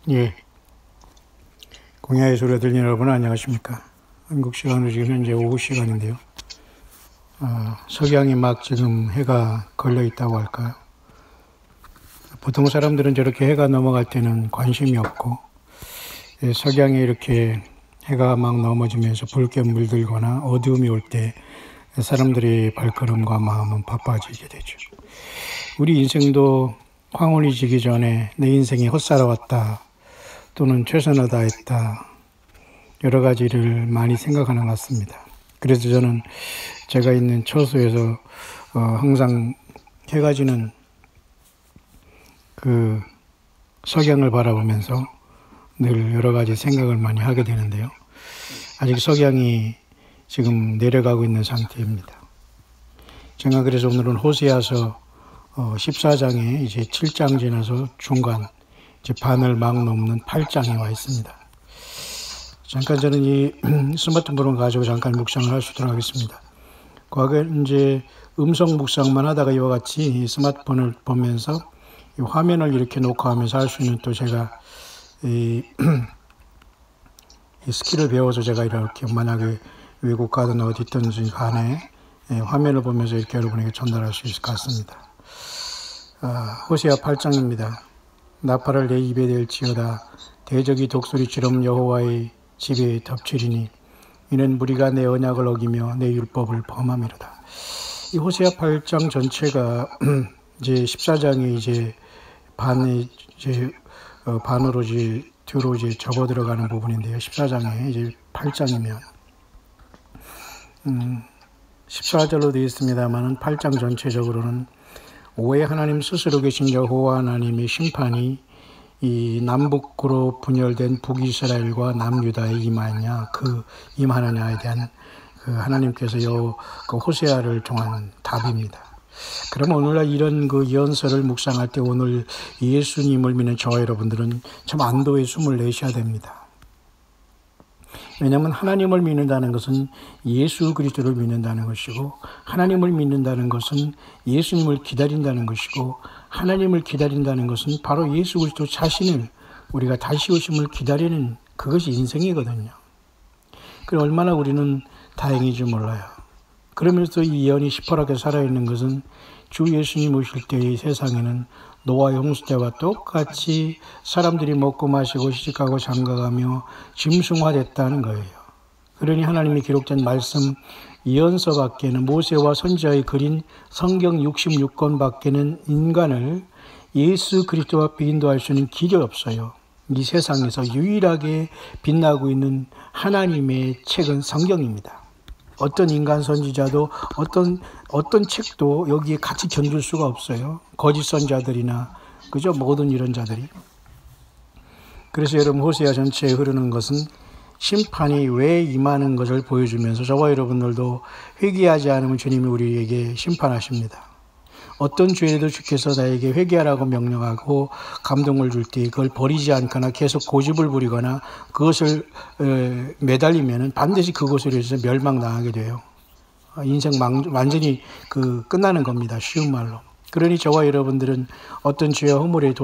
예, 공야의 소리가 들리는 여러분 안녕하십니까? 한국 시간으로 지금 현재 오후 시간인데요. 석양이 막 지금 해가 걸려 있다고 할까요? 보통 사람들은 저렇게 해가 넘어갈 때는 관심이 없고, 석양에 이렇게 해가 막 넘어지면서 붉게 물들거나 어두움이 올 때 사람들의 발걸음과 마음은 바빠지게 되죠. 우리 인생도 황혼이 지기 전에 내 인생이 헛살아왔다, 또는 최선을 다했다, 여러 가지를 많이 생각하는 것 같습니다. 그래서 저는 제가 있는 처소에서 항상 해가 지는 그 석양을 바라보면서 늘 여러 가지 생각을 많이 하게 되는데요. 아직 석양이 지금 내려가고 있는 상태입니다. 제가 그래서 오늘은 호세아서 14장에 이제 7장 지나서 중간 이제 반을 막 넘는 8장에 와 있습니다. 잠깐 저는 이 스마트폰을 가지고 잠깐 묵상을 할 수 있도록 하겠습니다. 과거에 이제 음성 묵상만 하다가 이와 같이 이 스마트폰을 보면서 이 화면을 이렇게 놓고 하면서 할 수 있는 또 제가 이 스킬을 배워서 제가 이렇게 만약에 외국 가든 어디 있든지 간에 화면을 보면서 이렇게 여러분에게 전달할 수 있을 것 같습니다. 호세아 8장입니다. 나팔을 내 입에 댈지어다. 대적이 독수리처럼 여호와의 집에 덮치리니 이는 무리가 내 언약을 어기며 내 율법을 범함이로다. 이 호세아 8장 전체가 이제 14장이 이제 반으로 이제 뒤로 이제 접어 들어가는 부분인데요. 14장에 이제 8장이면 14절로 되어 있습니다만은 8장 전체적으로는 왜 하나님 스스로 계신 여호와 하나님의 심판이 이 남북으로 분열된 북이스라엘과 남유다에 임하느냐, 임하느냐에 대한 그 하나님께서 그 호세아를 통한 답입니다. 그럼 오늘날 이런 그 예언서를 묵상할 때 오늘 예수님을 믿는 저와 여러분들은 참 안도의 숨을 내셔야 됩니다. 왜냐하면 하나님을 믿는다는 것은 예수 그리스도를 믿는다는 것이고, 하나님을 믿는다는 것은 예수님을 기다린다는 것이고, 하나님을 기다린다는 것은 바로 예수 그리스도 자신을 우리가 다시 오심을 기다리는 그것이 인생이거든요. 그럼 얼마나 우리는 다행인지 몰라요. 그러면서 이 예언이 시퍼렇게 살아있는 것은 주 예수님 오실 때의 세상에는 노아의 홍수 때와 똑같이 사람들이 먹고 마시고 시집가고 장가가며 짐승화됐다는 거예요. 그러니 하나님이 기록된 말씀 예언서 밖에는, 모세와 선지자의 그린 성경 66권 밖에는 인간을 예수 그리스도 앞에 인도할 수 있는 길이 없어요. 이 세상에서 유일하게 빛나고 있는 하나님의 책은 성경입니다. 어떤 인간 선지자도 어떤 책도 여기에 같이 견줄 수가 없어요. 거짓 선자들이나 그죠? 모든 이런 자들이. 그래서 여러분 호세아 전체에 흐르는 것은 심판이 왜 임하는 것을 보여주면서 저와 여러분들도 회개하지 않으면 주님이 우리에게 심판하십니다. 어떤 죄에도 주께서 나에게 회개하라고 명령하고 감동을 줄 때 그걸 버리지 않거나 계속 고집을 부리거나 그것을 매달리면 반드시 그것으로 해서 멸망당하게 돼요. 인생 완전히 끝나는 겁니다. 쉬운 말로. 그러니 저와 여러분들은 어떤 죄와 허물에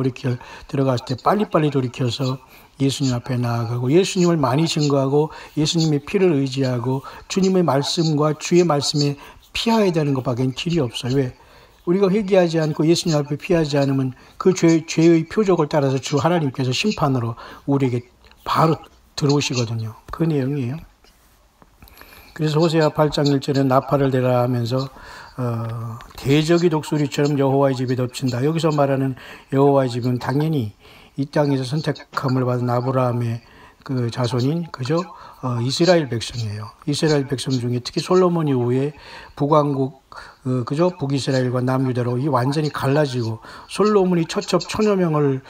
들어갔을 때 빨리빨리 돌이켜서 예수님 앞에 나아가고 예수님을 많이 증거하고 예수님의 피를 의지하고 주님의 말씀과 주의 말씀에 피해야 되는 것밖에 길이 없어요. 왜? 우리가 회개하지 않고 예수님 앞에 피하지 않으면 그 죄의 표적을 따라서 주 하나님께서 심판으로 우리에게 바로 들어오시거든요. 그 내용이에요. 그래서 호세아 8장 1절에 나팔을 대라 하면서 대적이 독수리처럼 여호와의 집에 덮친다. 여기서 말하는 여호와의 집은 당연히 이 땅에서 선택함을 받은 아브라함의 그 자손인 그죠? 이스라엘 백성이에요. 이스라엘 백성 중에 특히 솔로몬 이후에 북왕국 그죠? 북이스라엘과 남유다로 이 완전히 갈라지고 솔로몬이 천여 명을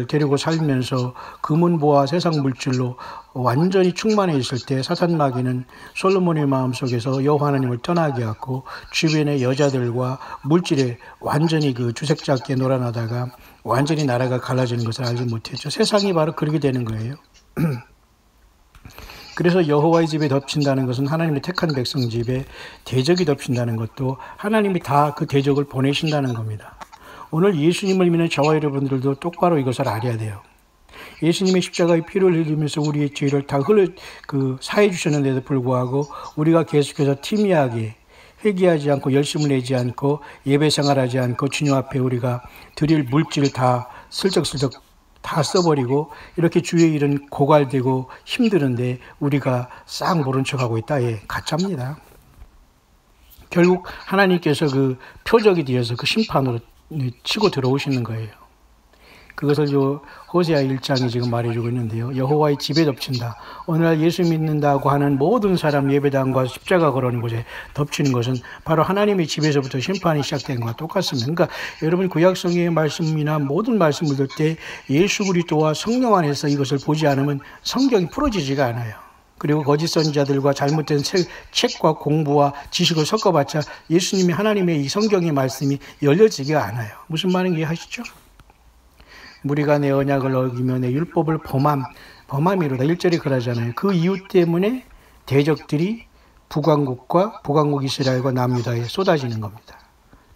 데리고 살면서 금은보화 세상 물질로 완전히 충만해 있을 때 사탄 마귀는 솔로몬의 마음속에서 여호와 하나님을 떠나게 하고 주변의 여자들과 물질에 완전히 그 주색잡게 놀아나다가 완전히 나라가 갈라지는 것을 알지 못했죠. 세상이 바로 그렇게 되는 거예요. 그래서 여호와의 집에 덮친다는 것은 하나님의 택한 백성 집에 대적이 덮친다는 것도 하나님이 다 그 대적을 보내신다는 겁니다. 오늘 예수님을 믿는 저와 여러분들도 똑바로 이것을 알아야 돼요. 예수님의 십자가의 피를 흘리면서 우리의 죄를 다 사해 주셨는데도 불구하고 우리가 계속해서 티미하게 회개하지 않고 열심을 내지 않고 예배 생활하지 않고 주님 앞에 우리가 드릴 물질을 다 슬쩍슬쩍 다 써버리고 이렇게 주의 일은 고갈되고 힘드는데 우리가 싹 모른 척하고 있다. 예, 가짜입니다. 결국 하나님께서 그 표적이 되어서 그 심판으로 치고 들어오시는 거예요. 그것을 호세아 1장이 지금 말해주고 있는데요. 여호와의 집에 덮친다. 오늘날 예수 믿는다고 하는 모든 사람 예배당과 십자가 걸어오는 곳에 덮치는 것은 바로 하나님의 집에서부터 심판이 시작된 것과 똑같습니다. 그러니까 여러분 구약성경의 말씀이나 모든 말씀을 들 때 예수 그리스도와 성령 안에서 이것을 보지 않으면 성경이 풀어지지가 않아요. 그리고 거짓 선지자들과 잘못된 책과 공부와 지식을 섞어봤자 예수님이 하나님의 이 성경의 말씀이 열려지지가 않아요. 무슨 말인지 이해하시죠? 무리가 내 언약을 어기며 내 율법을 범함이로다. 1절에 그러잖아요. 그 이유 때문에 대적들이 북왕국과 북왕국 이스라엘과 남유다에 쏟아지는 겁니다.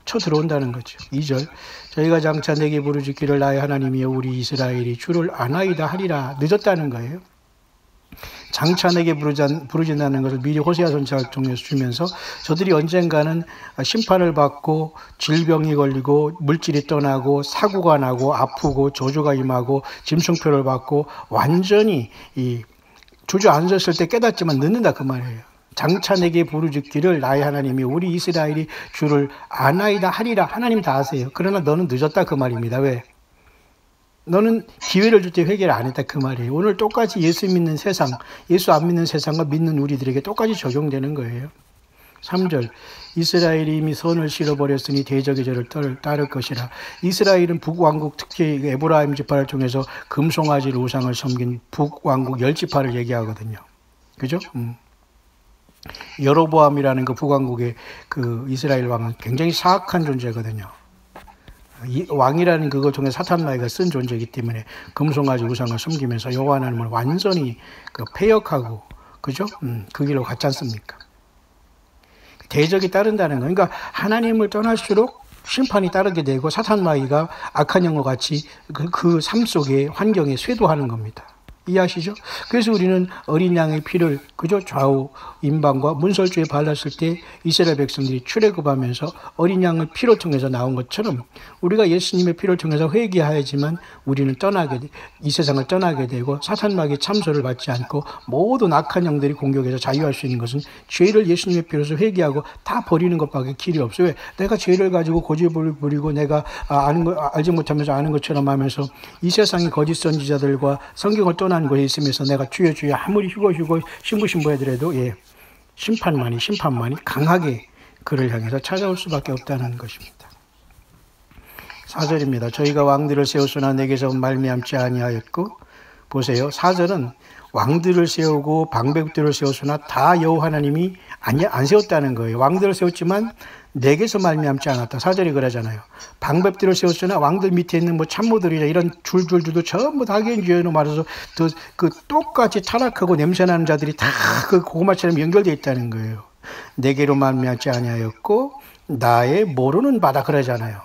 쳐 들어온다는 거죠. 2절 저희가 장차 내게 부르짖기를 나의 하나님이여 우리 이스라엘이 주를 아나이다 하리라. 늦었다는 거예요. 장차 내게 부르짖는다는 것을 미리 호세아 선지자를 통해서 주면서 저들이 언젠가는 심판을 받고 질병이 걸리고 물질이 떠나고 사고가 나고 아프고 저주가 임하고 짐승표를 받고 완전히 이 주저앉았을 때 깨닫지만 늦는다 그 말이에요. 장차 내게 부르짖기를 나의 하나님이 우리 이스라엘이 주를 아나이다 하리라. 하나님 다 아세요. 그러나 너는 늦었다 그 말입니다. 왜? 너는 기회를 줄 때 회개를 안 했다 그 말이에요. 오늘 똑같이 예수 믿는 세상, 예수 안 믿는 세상과 믿는 우리들에게 똑같이 적용되는 거예요. 3절 이스라엘이 이미 선을 실어버렸으니 대적의 죄를 따를 것이라. 이스라엘은 북왕국 특히 에브라임 지파를 통해서 금송아지 우상을 섬긴 북왕국 10지파를 얘기하거든요. 그죠? 여로보암이라는 그 북왕국의 그 이스라엘 왕은 굉장히 사악한 존재거든요. 이 왕이라는 그걸 통해 사탄마귀가 쓴 존재이기 때문에 금송아지 우상을 섬기면서 여호와 하나님을 완전히 폐역하고 그죠? 그 길로 갔지 않습니까? 대적이 따른다는 거. 그러니까 하나님을 떠날수록 심판이 따르게 되고 사탄마귀가 악한 영과 같이 그 삶 속에 환경에 쇄도하는 겁니다. 이해하시죠? 그래서 우리는 어린 양의 피를 그저 좌우 임방과 문설주에 발랐을 때 이스라엘 백성들이 출애굽하면서 어린 양의 피를 통해서 나온 것처럼 우리가 예수님의 피를 통해서 회개하야지만 우리는 이 세상을 떠나게 되고 사탄마귀의 참소를 받지 않고 모든 악한 영들이 공격해서 자유할 수 있는 것은 죄를 예수님의 피로서 회개하고 다 버리는 것밖에 길이 없어요. 왜? 내가 죄를 가지고 고집을 부리고 내가 알지 못하면서 아는 것처럼 하면서 이 세상의 거짓 선지자들과 성경을 떠난 곳에 있으면서 내가 주여 주여 아무리 휴거 신부 해더라도 심판만이 강하게 그를 향해서 찾아올 수밖에 없다는 것입니다. 4절입니다. 저희가 왕들을 세웠으나 내게서 말미암지 아니하였고 보세요. 4절은 왕들을 세우고 방백들을 세웠으나 다 여호와 하나님이 안 세웠다는 거예요. 왕들을 세웠지만 내게서 말미암지 않았다. 4절이 그러잖아요. 방백들을 세웠으나 왕들 밑에 있는 참모들이나 이런 줄줄도 전부 다 개인주의로 말해서 그 똑같이 타락하고 냄새나는 자들이 다 그 고구마처럼 연결되어 있다는 거예요. 내게로 말미암지 아니하였고 나의 모르는 바다 그러잖아요.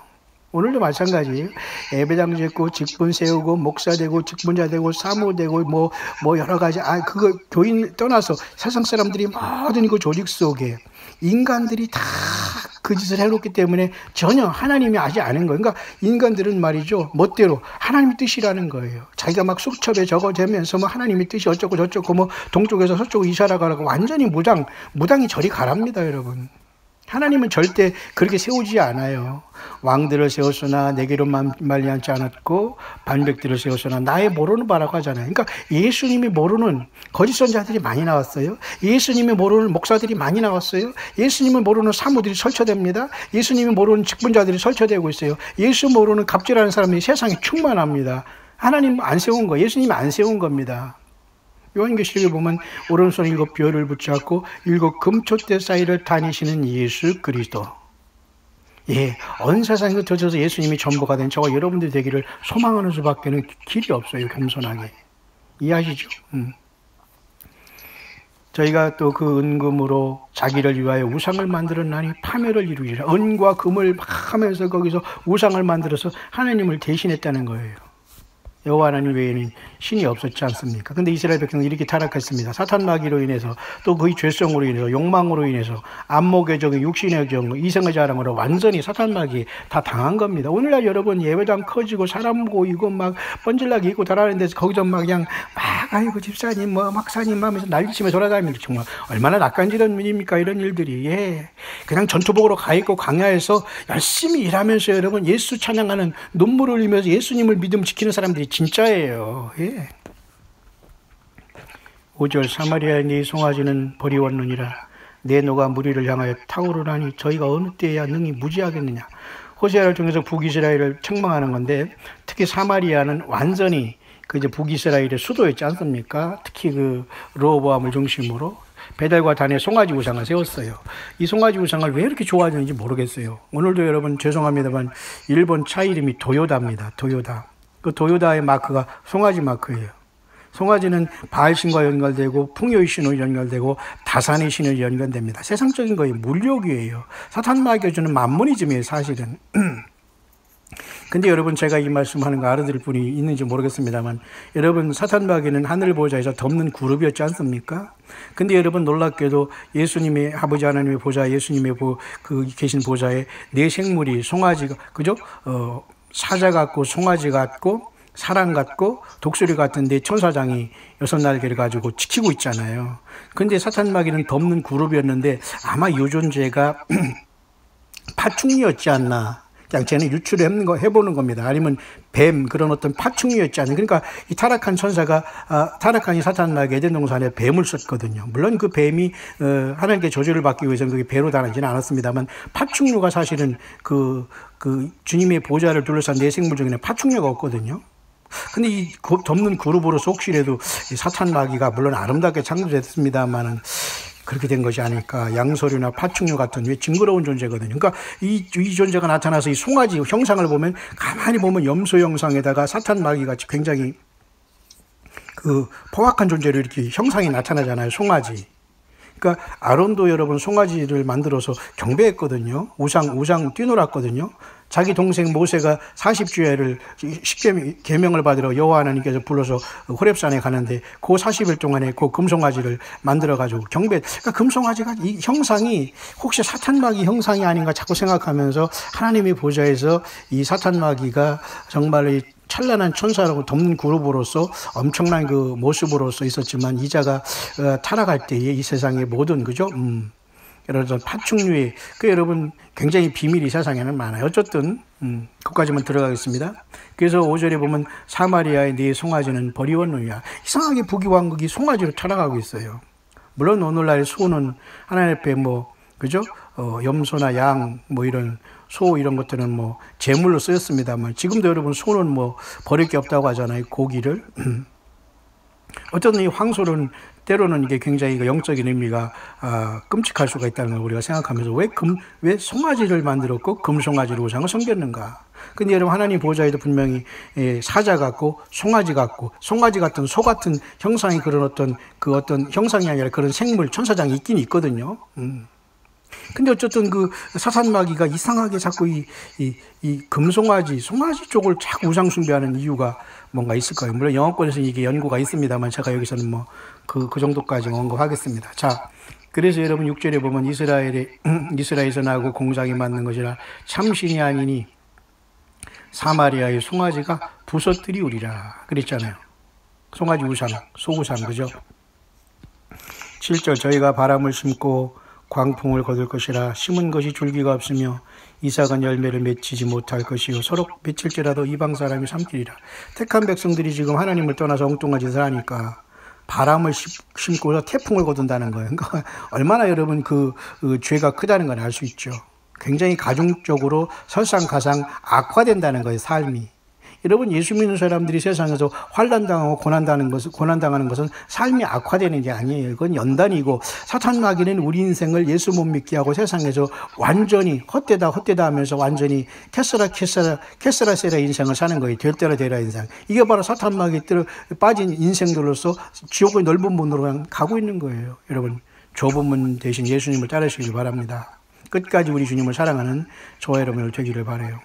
오늘도 마찬가지예요. 예배당 짓고 직분 세우고 목사 되고 직분자 되고 사모 되고 뭐 여러 가지 그거 교인 떠나서 세상 사람들이 모든 그 조직 속에 인간들이 다 그 짓을 해놓기 때문에 전혀 하나님이 아지 않은 거예요. 그러니까 인간들은 말이죠 멋대로 하나님의 뜻이라는 거예요. 자기가 막 수첩에 적어대면서 뭐 하나님의 뜻이 어쩌고 저쩌고 뭐 동쪽에서 서쪽으로 이사라 가라고 완전히 무당이 저리 가랍니다, 여러분. 하나님은 절대 그렇게 세우지 않아요. 왕들을 세웠으나 내게로 말미암지 않았고 반백들을 세웠으나 나의 모르는 바라고 하잖아요. 그러니까 예수님이 모르는 거짓 선지자들이 많이 나왔어요. 예수님이 모르는 목사들이 많이 나왔어요. 예수님을 모르는 사무들이 설쳐됩니다. 예수님이 모르는 직분자들이 설쳐되고 있어요. 예수 모르는 갑질하는 사람들이 세상에 충만합니다. 하나님 안 세운 거, 예수님이 안 세운 겁니다. 요한계시록에 보면 오른손에 7 별을 붙잡고 7 금촛대 사이를 다니시는 예수 그리스도. 예, 온 세상에 흩어져서 예수님이 전부가 된 저와 여러분들이 되기를 소망하는 수밖에 길이 없어요. 겸손하게. 이해하시죠? 저희가 또 그 은금으로 자기를 위하여 우상을 만들었나니 파멸을 이루리라. 은과 금을 막 하면서 거기서 우상을 만들어서 하나님을 대신했다는 거예요. 여호와 하나님 외에는 신이 없었지 않습니까? 근데 이스라엘 백성은 이렇게 타락했습니다. 사탄 마귀로 인해서, 또 그의 죄성으로 인해서, 욕망으로 인해서, 안목의 정, 육신의 정, 이성의 자랑으로 완전히 사탄 마귀 다 당한 겁니다. 오늘날 여러분 예배당 커지고 사람 모이고 막 번질나게 있고 달아는 데서 거기서 막 그냥 막 아이고 집사님 뭐 막사님 하면서 난리치며 돌아다니면서 정말 얼마나 낯간지런 일입니까? 이런 일들이. 예. 그냥 전투복으로 가 있고 광야에서 열심히 일하면서 여러분 예수 찬양하는, 눈물을 흘리면서 예수님을 믿음 지키는 사람들이 진짜예요. 예. 5절 사마리아의 네 송아지는 버리웠느니라. 내 노가 무리를 향하여 타오르나니 저희가 어느 때야 능히 무지하겠느냐. 호세아를 통해서 북이스라엘을 책망하는 건데, 특히 사마리아는 완전히 그 이제 북이스라엘의 수도였지 않습니까? 특히 그 르호보암을 중심으로 베델과 단에 송아지 우상을 세웠어요. 이 송아지 우상을 왜 이렇게 좋아하는지 모르겠어요. 오늘도 여러분 죄송합니다만 일본 차 이름이 도요다입니다. 도요다. 그 도요다의 마크가 송아지 마크예요. 송아지는 바알신과 연결되고 풍요의 신으로 연결되고 다산의 신으로 연결됩니다. 세상적인 거예요. 물욕이에요. 사탄 마귀가 주는 만모니즘이에요, 사실은. 근데 여러분 제가 이 말씀하는 거 알아들을 분이 있는지 모르겠습니다만, 여러분 사탄 마귀는 하늘 보좌에서 덮는 그룹이었지 않습니까? 근데 여러분 놀랍게도 예수님의 아버지 하나님의 보좌, 예수님의 그 계신 보좌에 네 생물이 송아지가, 그죠? 사자 같고 송아지 같고 사람 같고 독수리 같은데 천사장이 6날개를 가지고 지키고 있잖아요. 근데 사탄 마귀는 덮는 그룹이었는데 아마 이 존재가 파충류였지 않나. 그냥 쟤는 유출을 해보는 겁니다. 아니면 뱀, 그런 어떤 파충류였지 않나. 그러니까 이 타락한 천사가, 타락한 이 사탄 마귀 에덴 동산에 뱀을 썼거든요. 물론 그 뱀이 하나님께 저주를 받기 위해서는 그게 배로 다니지는 않았습니다만, 파충류가 사실은 그 주님의 보좌를 둘러싼 네 생물 중에는 파충류가 없거든요. 근데 이 덮는 그룹으로서 혹시라도 이 사탄 마귀가 물론 아름답게 창조됐습니다만은 그렇게 된 것이 아닐까. 양서류나 파충류 같은 왜 징그러운 존재거든요. 그러니까 이 존재가 나타나서 이 송아지 형상을 보면, 가만히 보면 염소 형상에다가 사탄 마귀 같이 굉장히 그 포악한 존재로 이렇게 형상이 나타나잖아요. 송아지. 그러니까 아론도 여러분 송아지를 만들어서 경배했거든요. 우상 뛰놀았거든요. 자기 동생 모세가 40주야를 계명을 받으러 여호와 하나님께서 불러서 호렙산에 가는데 그 40일 동안에 그 금송아지를 만들어 가지고 경배. 그러니까 금송아지가 이 형상이 혹시 사탄 마귀 형상이 아닌가 자꾸 생각하면서 하나님의 보좌에서 이 사탄 마귀가 정말 이 찬란한 천사라고 덮는 그룹으로서 엄청난 그 모습으로서 있었지만, 이자가 타락할 때에 이 세상의 모든, 그죠? 여러 파충류의, 그 여러분 굉장히 비밀이 세상에는 많아요. 어쨌든 거기까지만 들어가겠습니다. 그래서 5절에 보면 사마리아의 네 송아지는 버리웠느냐. 이상하게 북이왕국이 송아지로 타락하고 있어요. 물론 오늘날 소는 하나님 앞에 뭐, 그죠? 염소나 양 뭐 이런 소 이런 것들은 뭐 제물로 쓰였습니다만, 지금도 여러분 소는 뭐 버릴 게 없다고 하잖아요. 고기를. 어쨌든 이 황소는 때로는 이게 굉장히 영적인 의미가 끔찍할 수가 있다는 걸 우리가 생각하면서 왜 송아지를 만들었고 금송아지로 우상을 섬겼는가. 근데 여러분 하나님 보좌에도 분명히 사자 같고 송아지 같고, 송아지 같은 소 같은 형상이 그런 어떤 형상이 아니라 그런 생물 천사장이 있긴 있거든요. 근데 어쨌든 그 사탄 마귀가 이상하게 자꾸 이 금송아지, 송아지 쪽을 자꾸 우상 숭배하는 이유가 뭔가 있을 거예요. 물론 영어권에서 이게 연구가 있습니다만 제가 여기서는 뭐 그 정도까지 언급하겠습니다. 자, 그래서 여러분 6절에 보면 이스라엘에서 나고 공장이 맞는 것이라 참신이 아니니 사마리아의 송아지가 부서뜨리우리라 그랬잖아요. 송아지 우상, 소우상, 그죠? 7절 저희가 바람을 심고 광풍을 거둘 것이라 심은 것이 줄기가 없으며 이삭은 열매를 맺히지 못할 것이요 서로 맺힐지라도 이방 사람이 삼키리라. 택한 백성들이 지금 하나님을 떠나서 엉뚱한 짓을 하니까 바람을 심고서 태풍을 거둔다는 거예요. 그러니까 얼마나 여러분 그 죄가 크다는 걸 알 수 있죠. 굉장히 가중적으로 설상가상 악화된다는 거예요, 삶이. 여러분 예수 믿는 사람들이 세상에서 환난당하고 고난당하는 것은 삶이 악화되는 게 아니에요. 이건 연단이고, 사탄 마귀는 우리 인생을 예수 못 믿게 하고 세상에서 완전히 헛되다 하면서 완전히 캐스라세라 인생을 사는 거예요. 될 대로 되라 인생. 이게 바로 사탄 마귀에 빠진 인생들로서 지옥의 넓은 문으로 그냥 가고 있는 거예요. 여러분 좁은 문 대신 예수님을 따르시길 바랍니다. 끝까지 우리 주님을 사랑하는 저와 여러분을 되기를 바라요.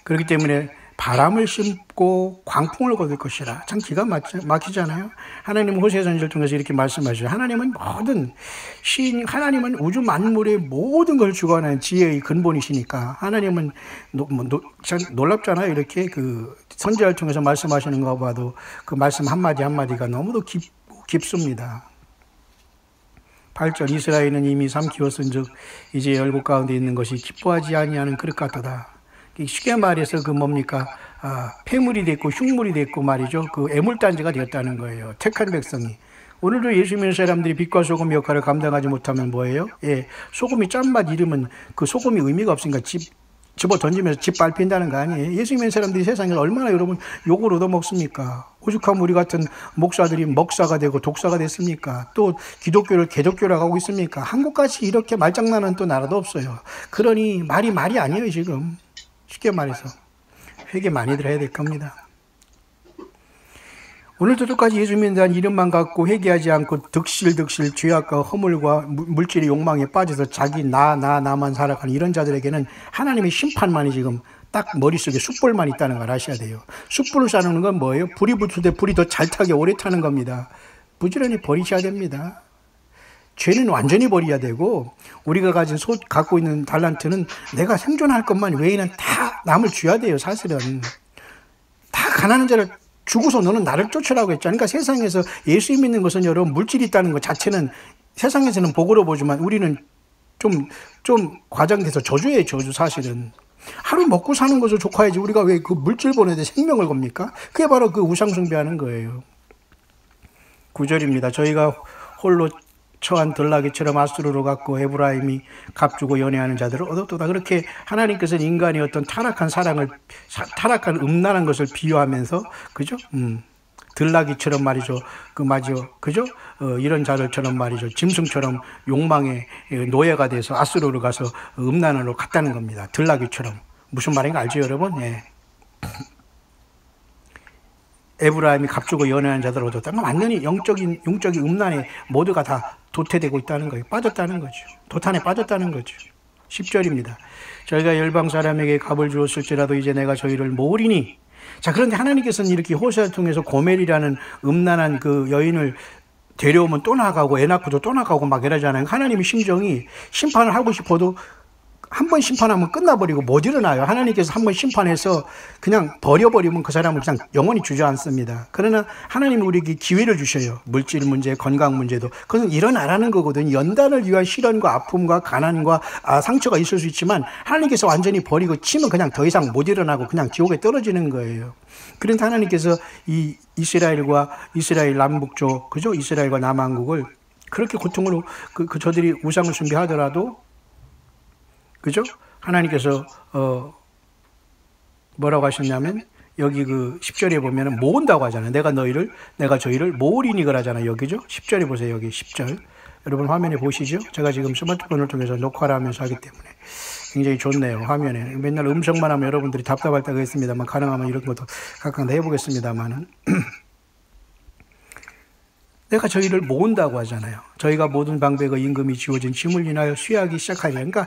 그렇기 때문에 바람을 심고 광풍을 거둘 것이라. 참 기가 막히잖아요. 하나님은 호세아 선지를 통해서 이렇게 말씀하시죠. 하나님은 모든 하나님은 우주 만물의 모든 걸 주관하는 지혜의 근본이시니까. 하나님은 참 놀랍잖아요. 이렇게 그 선지자를 통해서 말씀하시는 거 봐도 그 말씀 한마디 한마디가 너무도 깊습니다. 8절 이스라엘은 이미 삼키었은즉 이제 열국 가운데 있는 것이 기뻐하지 아니하는 그릇 같도다. 쉽게 말해서 그 뭡니까? 폐물이 됐고 흉물이 됐고 말이죠. 그 애물단지가 되었다는 거예요. 택한 백성이. 오늘도 예수 믿는 사람들이 빛과 소금 역할을 감당하지 못하면 뭐예요? 예, 소금이 짠맛 잃으면 그 소금이 의미가 없으니까 집어 던지면서 집 밟힌다는 거 아니에요? 예수 믿는 사람들이 세상에서 얼마나 여러분 욕을 얻어먹습니까? 오죽하면 우리 같은 목사들이 먹사가 되고 독사가 됐습니까? 또 기독교를 개독교라고 하고 있습니까? 한국같이 이렇게 말장난하는 또 나라도 없어요. 그러니 말이 아니에요 지금. 쉽게 말해서 회개 많이들 해야 될 겁니다. 오늘도 똑같이 예수 믿는 자는 이름만 갖고 회개하지 않고 득실득실 죄악과 허물과 물질의 욕망에 빠져서 자기 나만 살아가는 이런 자들에게는 하나님의 심판만이 지금 딱 머릿속에 숯불만 있다는 걸 아셔야 돼요. 숯불을 쌓는 건 뭐예요? 불이 붙을 때 불이 더 잘 타게 오래 타는 겁니다. 부지런히 버리셔야 됩니다. 죄는 완전히 버려야 되고 우리가 갖고 있는 달란트는 내가 생존할 것만 외에는 다 남을 줘야 돼요. 사실은 다 가난한 자를 주고서 너는 나를 쫓으라고 했잖아요. 그러니까 세상에서 예수 믿는 것은 여러분 물질이 있다는 것 자체는 세상에서는 복으로 보지만 우리는 좀 과장돼서 저주예요. 저주. 사실은 하루 먹고 사는 것을 족하야지 우리가 왜 그 물질 보내는데 생명을 겁니까? 그게 바로 그 우상숭배하는 거예요. 9절입니다. 저희가 홀로 처한 들나귀처럼 아수르로 갔고 에브라임이 값주고 연애하는 자들을 얻었도다. 그렇게 하나님께서는 인간이 어떤 타락한 타락한 음란한 것을 비유하면서 그죠? 들나귀처럼 말이죠. 그죠? 이런 자들처럼 말이죠. 짐승처럼 욕망의 노예가 돼서 아수르로 가서 음란으로 갔다는 겁니다. 들나귀처럼. 무슨 말인가 알죠, 여러분? 예. 에브라임이 값주고 연애하는 자들을 얻었다는 건 완전히 영적인 음란에 모두가 다 도태되고 있다는 거예요. 빠졌다는 거죠. 도탄에 빠졌다는 거죠. 10절입니다. 저희가 열방 사람에게 값을 주었을지라도 이제 내가 저희를 모으리니. 자, 그런데 하나님께서는 이렇게 호세아를 통해서 고멜이라는 음란한 그 여인을 데려오면 또 나가고 애 낳고도 또 나가고 막 이러잖아요. 하나님의 심정이 심판을 하고 싶어도 한 번 심판하면 끝나버리고 못 일어나요. 하나님께서 한 번 심판해서 그냥 버려버리면 그 사람을 그냥 영원히 주저앉습니다. 그러나 하나님이 우리에게 기회를 주셔요. 물질 문제, 건강 문제도. 그것은 일어나라는 거거든요. 연단을 위한 시련과 아픔과 가난과 상처가 있을 수 있지만 하나님께서 완전히 버리고 치면 그냥 더 이상 못 일어나고 그냥 지옥에 떨어지는 거예요. 그런데 하나님께서 이 이스라엘 남북쪽, 그죠? 이스라엘과 남한국을 그렇게 고통으로 저들이 우상을 숭배하더라도 그죠? 하나님께서 뭐라고 하셨냐면 여기 그 10절에 보면은 모은다고 하잖아요. 내가 저희를 모으리니 그러잖아요. 여기죠? 10절에 보세요. 여기 10절. 여러분 화면에 보시죠? 제가 지금 스마트폰을 통해서 녹화를 하면서 하기 때문에 굉장히 좋네요. 화면에. 맨날 음성만 하면 여러분들이 답답할 때가 있습니다만 가능하면 이런 것도 각각 해보겠습니다만은 내가 저희를 모은다고 하잖아요. 저희가 모든 방백과 임금이 지워진 짐을 인하여 수여하기 시작하리라. 그러니까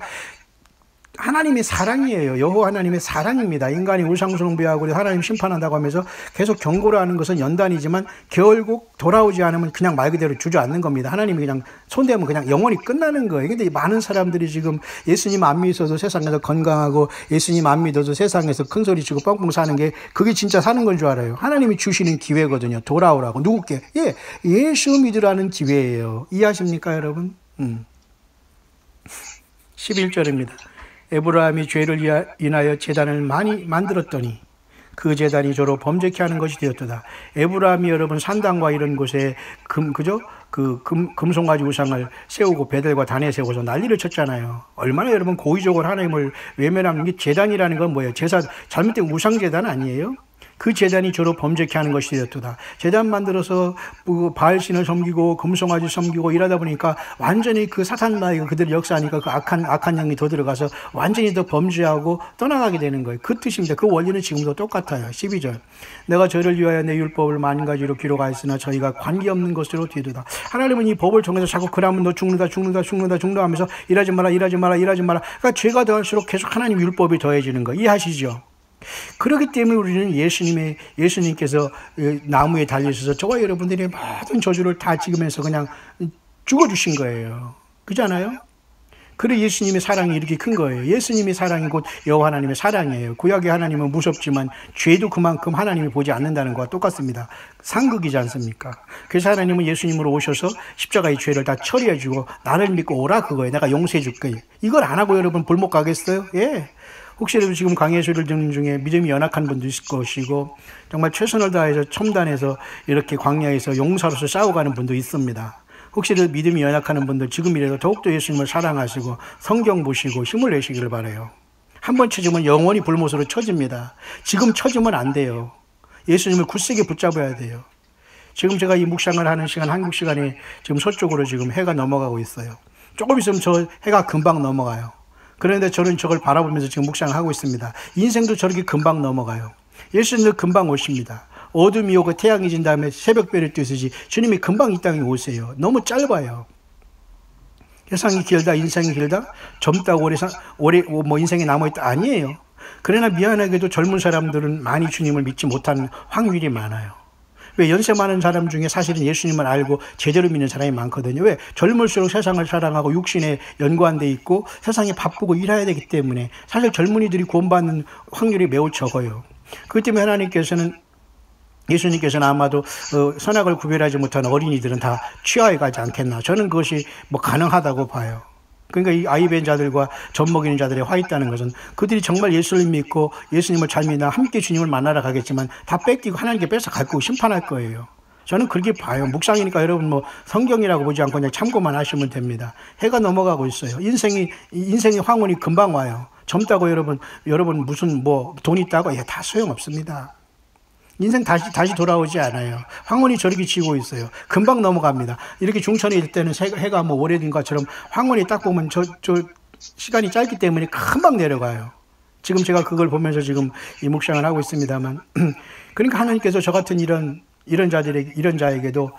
하나님의 사랑이에요. 여호와 하나님의 사랑입니다. 인간이 우상숭배하고 하나님 심판한다고 하면서 계속 경고를 하는 것은 연단이지만 결국 돌아오지 않으면 그냥 말 그대로 주저앉는 겁니다. 하나님이 그냥 손대면 그냥 영원히 끝나는 거예요. 근데 많은 사람들이 지금 예수님 안 믿어도 세상에서 건강하고 예수님 안 믿어도 세상에서 큰 소리 치고 뻥뻥 사는 게 그게 진짜 사는 건 줄 알아요. 하나님이 주시는 기회거든요. 돌아오라고. 누구께? 예수 믿으라는 기회예요. 이해하십니까, 여러분? 11절입니다. 에브라임이 죄를 인하여 제단을 많이 만들었더니 그 제단이 저로 범죄케 하는 것이 되었도다. 에브라임이 여러분 산당과 이런 곳에 금송아지 우상을 세우고 베델과 단에 세워서 난리를 쳤잖아요. 얼마나 여러분 고의적으로 하나님을 외면하는 게 제단이라는 건 뭐예요? 잘못된 우상 제단 아니에요? 그 제단이 저로 범죄케 하는 것이 되었도다. 제단 만들어서 바알신을 섬기고 금송아지 섬기고 이러다 보니까 완전히 그 사탄마귀가 그대로 역사하니까 그 악한 영이 더 들어가서 완전히 더 범죄하고 떠나가게 되는 거예요. 그 뜻입니다. 그 원리는 지금도 똑같아요. 12절. 내가 저를 위하여 내 율법을 만 가지로 기록하였으나 저희가 관계없는 것으로 뒤두다. 하나님은 이 법을 통해서 자꾸 그러면 너 죽는다 하면서 일하지 마라. 그러니까 죄가 더할수록 계속 하나님 율법이 더해지는 거 이해하시죠? 그렇기 때문에 우리는 예수님께서 나무에 달리셔서 저와 여러분들의 모든 저주를 다 찍으면서 그냥 죽어주신 거예요. 그렇잖아요? 그래 예수님의 사랑이 이렇게 큰 거예요. 예수님의 사랑이 곧 여호와 하나님의 사랑이에요. 구약의 하나님은 무섭지만 죄도 그만큼 하나님이 보지 않는다는 것과 똑같습니다. 상극이지 않습니까? 그래서 하나님은 예수님으로 오셔서 십자가의 죄를 다 처리해주고 나를 믿고 오라 그거예요. 내가 용서해 줄 거예요. 이걸 안 하고 여러분 불목 가겠어요? 예. 혹시라도 지금 강의 소리를 듣는 중에 믿음이 연약한 분도 있을 것이고 정말 최선을 다해서 첨단해서 이렇게 광야에서 용사로서 싸워가는 분도 있습니다. 혹시라도 믿음이 연약한 분들 지금이라도 더욱더 예수님을 사랑하시고 성경 보시고 힘을 내시기를 바라요. 한 번 쳐지면 영원히 불못으로 쳐집니다. 지금 쳐지면 안 돼요. 예수님을 굳세게 붙잡아야 돼요. 지금 제가 이 묵상을 하는 시간, 한국 시간에 지금 서쪽으로 지금 해가 넘어가고 있어요. 조금 있으면 저 해가 금방 넘어가요. 그런데 저는 저걸 바라보면서 지금 묵상을 하고 있습니다. 인생도 저렇게 금방 넘어가요. 예수님은 금방 오십니다. 어둠이 오고 태양이 진 다음에 새벽별을 뜨시지 주님이 금방 이 땅에 오세요. 너무 짧아요. 세상이 길다, 인생이 길다, 젊다고 오래 뭐 인생에 남아있다 아니에요. 그러나 미안하게도 젊은 사람들은 많이 주님을 믿지 못하는 확률이 많아요. 왜 연세 많은 사람 중에 사실은 예수님을 알고 제대로 믿는 사람이 많거든요. 왜 젊을수록 세상을 사랑하고 육신에 연관돼 있고 세상에 바쁘고 일해야 되기 때문에 사실 젊은이들이 구원받는 확률이 매우 적어요. 그렇기 때문에 예수님께서는 아마도 선악을 구별하지 못하는 어린이들은 다 취하에 가지 않겠나. 저는 그것이 뭐 가능하다고 봐요. 그러니까 이 아이벤 자들과 젖먹이는 자들이 화 있다는 것은 그들이 정말 예수를 믿고 예수님을 잘 믿나 함께 주님을 만나러 가겠지만 다 뺏기고 하나님께 뺏어갈 거고 심판할 거예요. 저는 그렇게 봐요. 묵상이니까 여러분 뭐 성경이라고 보지 않고 그냥 참고만 하시면 됩니다. 해가 넘어가고 있어요. 인생의 황혼이 금방 와요. 젊다고 여러분 무슨 뭐 돈 있다고 다 소용없습니다. 인생 다시 돌아오지 않아요. 황혼이 저렇게 지고 있어요. 금방 넘어갑니다. 이렇게 중천에 있을 때는 해가 뭐 오래된 것처럼 황혼이 딱 보면 저 시간이 짧기 때문에 금방 내려가요. 지금 제가 그걸 보면서 지금 이 묵상을 하고 있습니다만, 그러니까 하나님께서 저 같은 이런 자에게도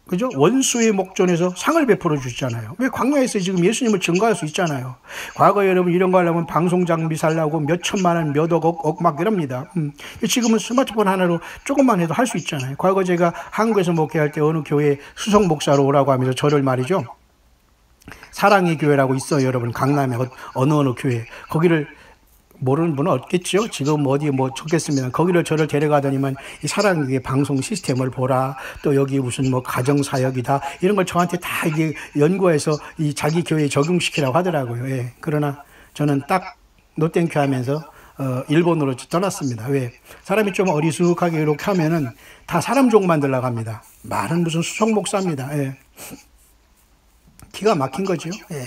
그죠? 원수의 목전에서 상을 베풀어 주시잖아요. 왜 광야에서 지금 예수님을 증거할 수 있잖아요. 과거에 여러분 이런 거 하려면 방송 장비 살라고 몇 천만 원, 몇 억 막 이럽니다. 지금은 스마트폰 하나로 조금만 해도 할 수 있잖아요. 과거 제가 한국에서 목회할 때 어느 교회 수석 목사로 오라고 하면서 저를 말이죠. 사랑의 교회라고 있어요, 여러분. 강남에 어느 교회. 거기를 모르는 분은 없겠죠. 지금 어디 뭐 좋겠습니다. 거기를 저를 데려가더니만 이 사랑의 방송 시스템을 보라. 또 여기 무슨 뭐 가정사역이다. 이런 걸 저한테 다 이게 연구해서 이 자기 교회에 적용시키라고 하더라고요. 예. 그러나 저는 딱 노땡큐 하면서 일본으로 떠났습니다. 왜? 사람이 좀 어리숙하게 이렇게 하면은 다 사람 종 만들려고 합니다. 말은 무슨 수석 목사입니다. 예. 기가 막힌 거죠. 예.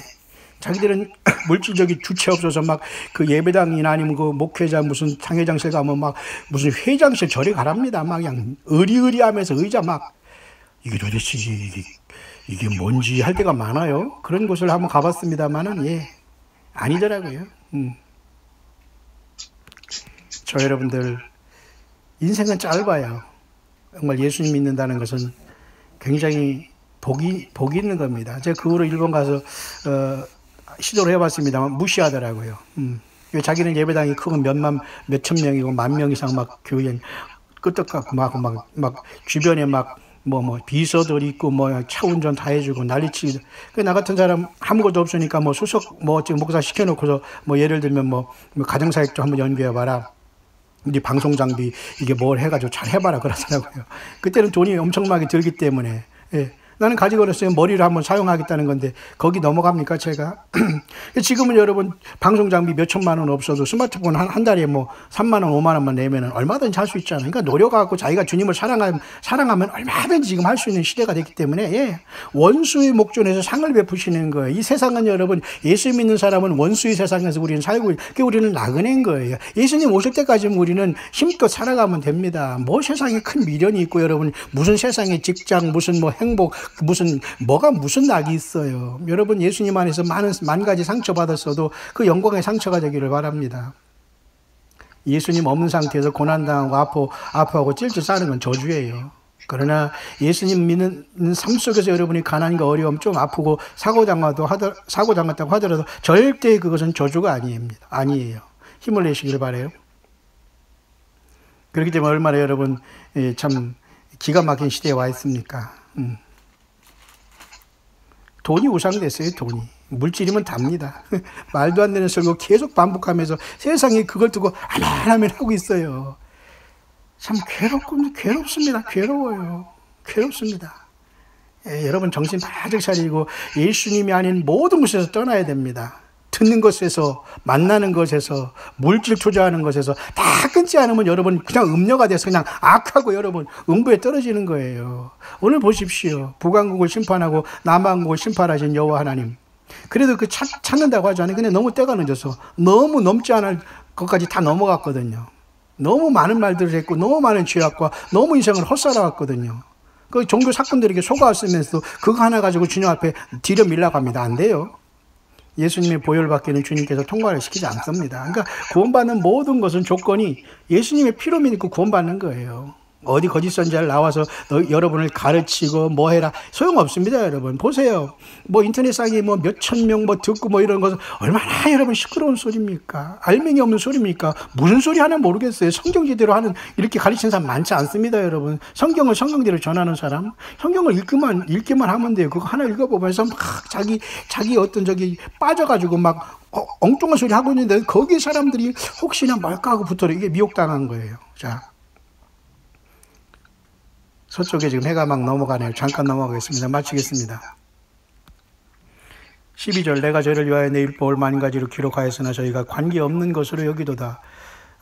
자기들은 물질적인 주체 없어서 막 그 예배당이나 아니면 그 목회자 무슨 장회장실 가면 막 무슨 회장실 저리 가랍니다. 막 그냥 의리하면서 의자 막 이게 도대체 이게 뭔지 할 때가 많아요. 그런 곳을 한번 가봤습니다만은 예 아니더라고요. 저 여러분들 인생은 짧아요. 정말 예수님 믿는다는 것은 굉장히 복이 있는 겁니다. 제가 그 후로 일본 가서 시도를 해봤습니다만 무시하더라고요. 자기는 예배당이 크고 몇천 명이고 10,000명 이상 막 교인 끄떡하고 막 주변에 막 뭐 비서들 있고 뭐 차 운전 다 해주고 난리치고. 나 같은 사람 아무것도 없으니까 뭐 수석 뭐 지금 목사 시켜놓고서 뭐 예를 들면 뭐 가정사역 좀 한번 연구해봐라. 우리 방송 장비 이게 뭘 해가지고 잘 해봐라 그러더라고요. 그때는 돈이 엄청나게 들기 때문에. 예. 나는 가지고 있어요. 머리를 한번 사용하겠다는 건데 거기 넘어갑니까 제가? 지금은 여러분 방송 장비 몇 천만 원 없어도 스마트폰 한 달에 뭐 3만 원, 5만 원만 내면은 얼마든지 할 수 있잖아요. 그러니까 노력하고 자기가 주님을 사랑하면 얼마든지 지금 할 수 있는 시대가 됐기 때문에 예. 원수의 목전에서 상을 베푸시는 거예요. 이 세상은 여러분 예수 믿는 사람은 원수의 세상에서 우리는 살고 그게 우리는 나그네인 거예요. 예수님 오실 때까지는 우리는 힘껏 살아가면 됩니다. 뭐 세상에 큰 미련이 있고 여러분 무슨 세상에 직장 무슨 뭐 행복 무슨 낙이 있어요. 여러분 예수님 안에서 만 가지 상처 받았어도 그 영광의 상처가 되기를 바랍니다. 예수님 없는 상태에서 고난당하고 아파하고 찔찔 싸는 건 저주예요. 그러나 예수님 믿는 삶 속에서 여러분이 가난과 어려움 좀 아프고 사고 당했다고 하더라도 절대 그것은 저주가 아니에요. 힘을 내시길 바라요. 그렇기 때문에 얼마나 여러분 참 기가 막힌 시대에 와 있습니까? 돈이 우상됐어요. 돈이. 물질이면 답니다. 말도 안 되는 설교 계속 반복하면서 세상에 그걸 두고 하나하나 하고 있어요. 참 괴롭습니다. 괴로워요. 괴롭습니다. 여러분 정신 바짝 차리고 예수님이 아닌 모든 곳에서 떠나야 됩니다. 듣는 것에서, 만나는 것에서, 물질 투자하는 것에서 다 끊지 않으면 여러분 그냥 음녀가 돼서 그냥 악하고 여러분 음부에 떨어지는 거예요. 오늘 보십시오. 북왕국을 심판하고 남왕국을 심판하신 여호와 하나님. 그래도 그 찾는다고 하잖아요. 근데 너무 때가 늦어서 너무 넘지 않을 것까지 다 넘어갔거든요. 너무 많은 말들을 했고 너무 많은 죄악과 너무 인생을 헛살아왔거든요. 그 종교 사건들에게 속아왔으면서 그거 하나 가지고 주님 앞에 들여 밀라고 합니다. 안 돼요. 예수님의 보혈을 받기는 주님께서 통과를 시키지 않습니다. 그러니까 구원받는 모든 것은 조건이 예수님의 피로 믿고 구원받는 거예요. 어디 거짓 선지자를 나와서 여러분을 가르치고 뭐 해라 소용없습니다. 여러분 보세요. 뭐 인터넷상에 뭐 몇천 명 뭐 듣고 뭐 이런 것은 얼마나 여러분 시끄러운 소리입니까? 알맹이 없는 소리입니까? 무슨 소리 하나 모르겠어요. 성경제대로 하는 이렇게 가르치는 사람 많지 않습니다. 여러분 성경을 성경대로 전하는 사람 성경을 읽기만 하면 돼요. 그거 하나 읽어보면서 막 자기 어떤 저기 빠져가지고 막 엉뚱한 소리 하고 있는데 거기 사람들이 혹시나 뭘까 하고 붙어요. 이게 미혹당한 거예요. 자, 서쪽에 지금 해가 막 넘어가네요. 잠깐 넘어가겠습니다. 마치겠습니다. 12절 내가 저를 위하여 내 율법을 만 가지로 기록하였으나 저희가 관계없는 것으로 여기도다.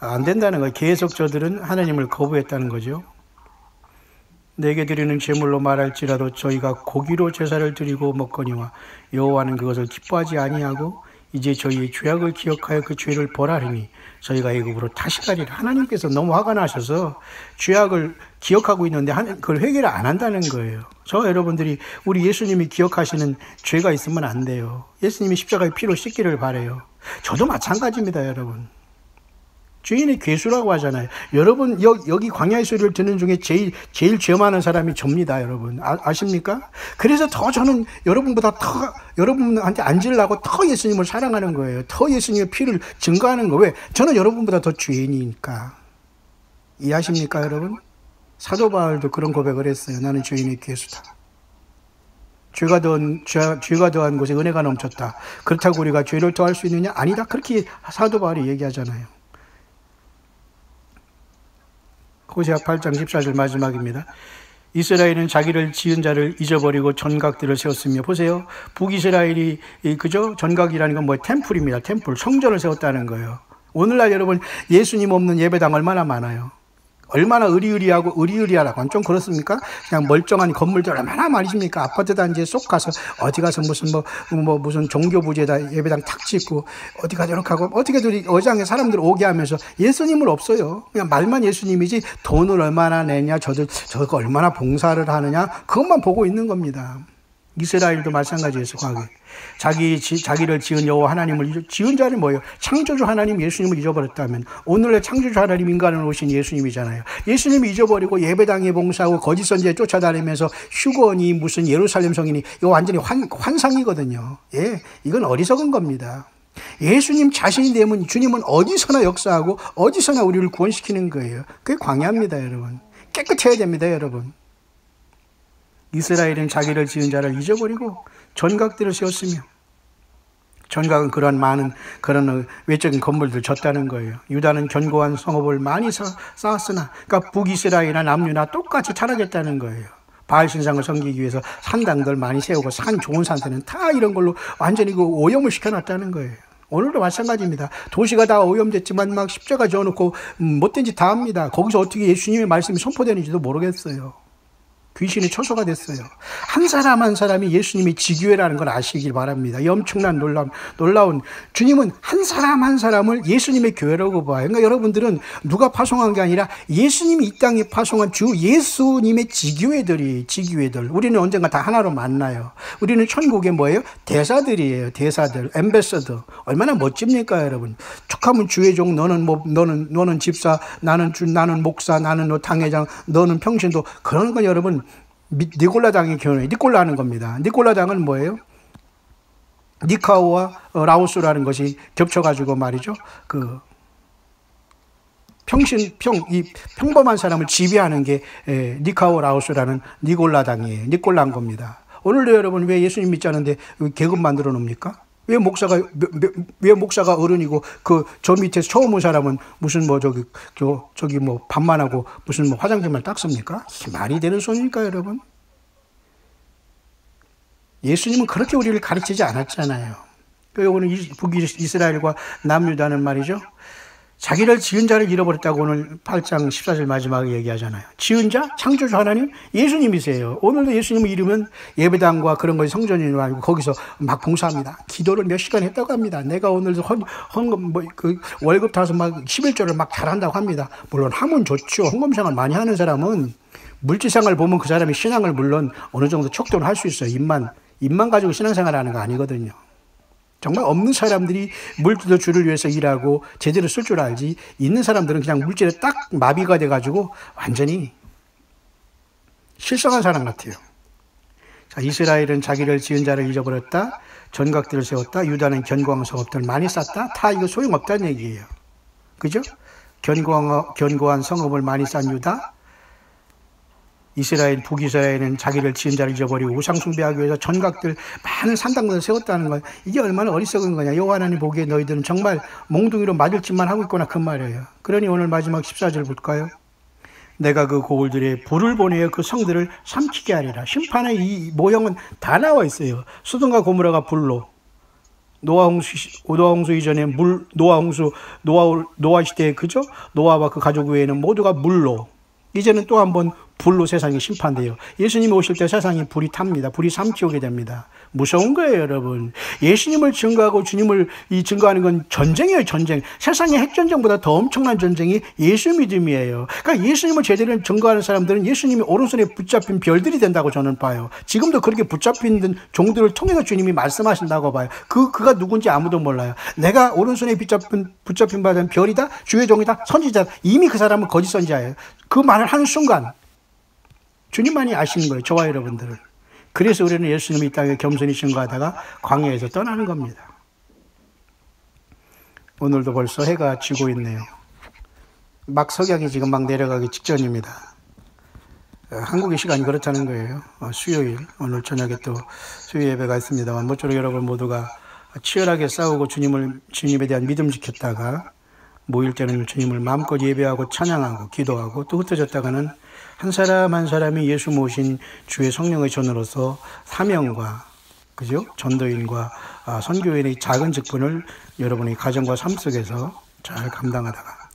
안 된다는 거예요. 계속 저들은 하나님을 거부했다는 거죠. 내게 드리는 제물로 말할지라도 저희가 고기로 제사를 드리고 먹거니와 여호와는 그것을 기뻐하지 아니하고 이제 저희의 죄악을 기억하여 그 죄를 벌하리니 저희가 애굽으로 다시 가리라. 하나님께서 너무 화가 나셔서 죄악을 기억하고 있는데 그걸 회개를 안 한다는 거예요. 저 여러분들이 우리 예수님이 기억하시는 죄가 있으면 안 돼요. 예수님이 십자가의 피로 씻기를 바라요. 저도 마찬가지입니다. 여러분. 죄인의 괴수라고 하잖아요. 여러분 여기 광야의 소리를 듣는 중에 제일 죄 많은 사람이 접니다. 여러분 아십니까? 그래서 더 저는 여러분한테 앉으려고 더 예수님을 사랑하는 거예요. 더 예수님의 피를 증거하는 거예요. 왜? 저는 여러분보다 더 죄인이니까. 이해하십니까 여러분? 사도 바울도 그런 고백을 했어요. 나는 죄인의 괴수다. 죄가 더한 곳에 은혜가 넘쳤다. 그렇다고 우리가 죄를 더할 수 있느냐? 아니다. 그렇게 사도 바울이 얘기하잖아요. 호세아 8장 14절 마지막입니다. 이스라엘은 자기를 지은 자를 잊어버리고 전각들을 세웠으며 보세요. 북이스라엘이 그죠? 전각이라는 건 템플입니다. 템플 성전을 세웠다는 거예요. 오늘날 여러분 예수님 없는 예배당 얼마나 많아요. 얼마나 의리의리하라고 좀 그렇습니까? 그냥 멀쩡한 건물들 얼마나 많으십니까? 아파트 단지에 쏙 가서 어디 가서 무슨 종교 부재다 예배당 탁 짓고 어디 가서 이렇게 하고 어떻게든 어장에 사람들 오게 하면서 예수님은 없어요. 그냥 말만 예수님이지 돈을 얼마나 내냐 저거 얼마나 봉사를 하느냐 그것만 보고 있는 겁니다. 이스라엘도 마찬가지였어요. 과거에. 자기를 지은 여호와 하나님을 지은 자는 뭐예요? 창조주 하나님 예수님을 잊어버렸다면 오늘의 창조주 하나님 인간으로 오신 예수님이잖아요. 예수님이 잊어버리고 예배당에 봉사하고 거짓 선지에 쫓아다니면서 휴거니 무슨 예루살렘 성이니 이거 완전히 환상이거든요. 예, 이건 어리석은 겁니다. 예수님 자신이 되면 주님은 어디서나 역사하고 어디서나 우리를 구원시키는 거예요. 그게 광야입니다. 여러분. 깨끗해야 됩니다. 여러분. 이스라엘은 자기를 지은 자를 잊어버리고 전각들을 세웠으며 전각은 그런 많은 그런 외적인 건물들 졌다는 거예요. 유다는 견고한 성읍을 많이 쌓았으나 그러니까 북이스라엘이나 남유나 똑같이 타락했다는 거예요. 바알 신상을 섬기기 위해서 산당들 많이 세우고 산 좋은 산들은 다 이런 걸로 완전히 그 오염을 시켜놨다는 거예요. 오늘도 마찬가지입니다. 도시가 다 오염됐지만 막 십자가 지어놓고 못된 짓 다 합니다. 거기서 어떻게 예수님의 말씀이 선포되는지도 모르겠어요. 귀신이 초소가 됐어요. 한 사람 한 사람이 예수님의 지교회라는 걸 아시길 바랍니다. 이 엄청난 놀라운 주님은 한 사람 한 사람을 예수님의 교회라고 봐요. 그러니까 여러분들은 누가 파송한 게 아니라 예수님이 이 땅에 파송한 주 예수님의 지교회들. 우리는 언젠가 다 하나로 만나요. 우리는 천국의 뭐예요? 대사들이에요. 대사들, 엠베서더. 얼마나 멋집니까, 여러분? 툭하면 주의 종, 너는 집사, 나는 목사, 나는 당회장, 너는 평신도. 그런 건 여러분 니콜라당의 교회, 니콜라 하는 겁니다. 니콜라당은 뭐예요? 니카오와 라오스라는 것이 겹쳐가지고 말이죠. 이 평범한 사람을 지배하는 게 니카오라우스라는 니골라당이에요. 니골라인 겁니다. 오늘도 여러분 왜 예수님 믿지 않는데 계급 만들어 놓습니까? 왜 목사가 어른이고 저 밑에서 처음 온 사람은 무슨 저기 반만하고 무슨 화장품을 닦습니까? 말이 되는 소리니까 여러분. 예수님은 그렇게 우리를 가르치지 않았잖아요. 오늘 북이스라엘과 남유다는 말이죠. 자기를 지은 자를 잃어버렸다고 오늘 8장 14절 마지막에 얘기하잖아요. 지은 자, 창조주 하나님, 예수님이세요. 오늘도 예수님을 잃으면 예배당과 그런 것이 성전이 아니고 거기서 막 봉사합니다. 기도를 몇 시간 했다고 합니다. 내가 오늘 헌금, 월급 타서 막 11조를 막 잘한다고 합니다. 물론 하면 좋죠. 헌금생활 많이 하는 사람은 물질상을 보면 그 사람이 신앙을 물론 어느 정도 척도는 할 수 있어요. 입만 가지고 신앙생활 하는 거 아니거든요. 정말 없는 사람들이 물질도 주를 위해서 일하고 제대로 쓸 줄 알지, 있는 사람들은 그냥 물질에 딱 마비가 돼가지고 완전히 실성한 사람 같아요. 자, 이스라엘은 자기를 지은 자를 잊어버렸다. 전각들을 세웠다. 유다는 견고한 성읍들을 많이 쌓다. 다 이거 소용없다는 얘기예요. 그죠? 견고한 성읍을 많이 쌓은 유다. 북이스라엘은 자기를 지은 자를 잊어버리고 우상 숭배하기 위해서 전각들 많은 산당들을 세웠다는 것. 이게 얼마나 어리석은 거냐. 여호와 하나님 보기에 너희들은 정말 몽둥이로 맞을 짓만 하고 있구나 그 말이에요. 그러니 오늘 마지막 14절 볼까요? 내가 그 고을들의 불을 보내어 그 성들을 삼키게 하리라. 심판의 이 모형은 다 나와 있어요. 소돔과 고모라가 불로, 노아 홍수 이전에 노아 시대에 그죠? 노아와 그 가족 외에는 모두가 물로, 이제는 또 한 번 불로 세상이 심판돼요. 예수님이 오실 때 세상에 불이 탑니다. 불이 삼키 오게 됩니다. 무서운 거예요, 여러분. 예수님을 증거하고 주님을 증거하는 건 전쟁이에요, 전쟁. 세상의 핵전쟁보다 더 엄청난 전쟁이 예수 믿음이에요. 그러니까 예수님을 제대로 증거하는 사람들은 예수님이 오른손에 붙잡힌 별들이 된다고 저는 봐요. 지금도 그렇게 붙잡힌 종들을 통해서 주님이 말씀하신다고 봐요. 그가 누군지 아무도 몰라요. 내가 오른손에 붙잡힌 바된 별이다, 주의 종이다, 선지자다. 이미 그 사람은 거짓 선지자예요. 그 말을 하는 순간 주님만이 아시는 거예요, 저와 여러분들을. 그래서 우리는 예수님이 이 땅에 겸손히 증거하다가 광야에서 떠나는 겁니다. 오늘도 벌써 해가 지고 있네요. 석양이 지금 막 내려가기 직전입니다. 한국의 시간이 그렇다는 거예요. 수요일, 오늘 저녁에 또 수요 예배가 있습니다만, 모쪼록 여러분 모두가 치열하게 싸우고 주님에 대한 믿음 지켰다가 모일 때는 주님을 마음껏 예배하고 찬양하고 기도하고, 또 흩어졌다가는 한 사람 한 사람이 예수 모신 주의 성령의 전으로서 사명과, 그죠? 전도인과 선교인의 작은 직분을 여러분의 가정과 삶 속에서 잘 감당하다가,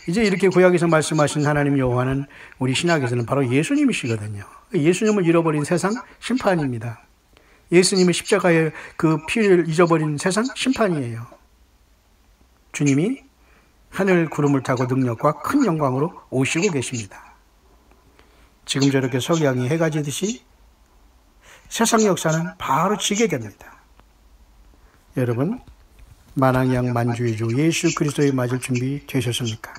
이제 이렇게 구약에서 말씀하신 하나님 여호와는 우리 신약에서는 바로 예수님이시거든요. 예수님을 잃어버린 세상 심판입니다. 예수님의 십자가의 그 피를 잊어버린 세상 심판이에요. 주님이 하늘 구름을 타고 능력과 큰 영광으로 오시고 계십니다. 지금 저렇게 석양이 해가 지듯이 세상 역사는 바로 지게 됩니다. 여러분, 만왕양 만주의 주 예수 그리스도에 맞을 준비 되셨습니까?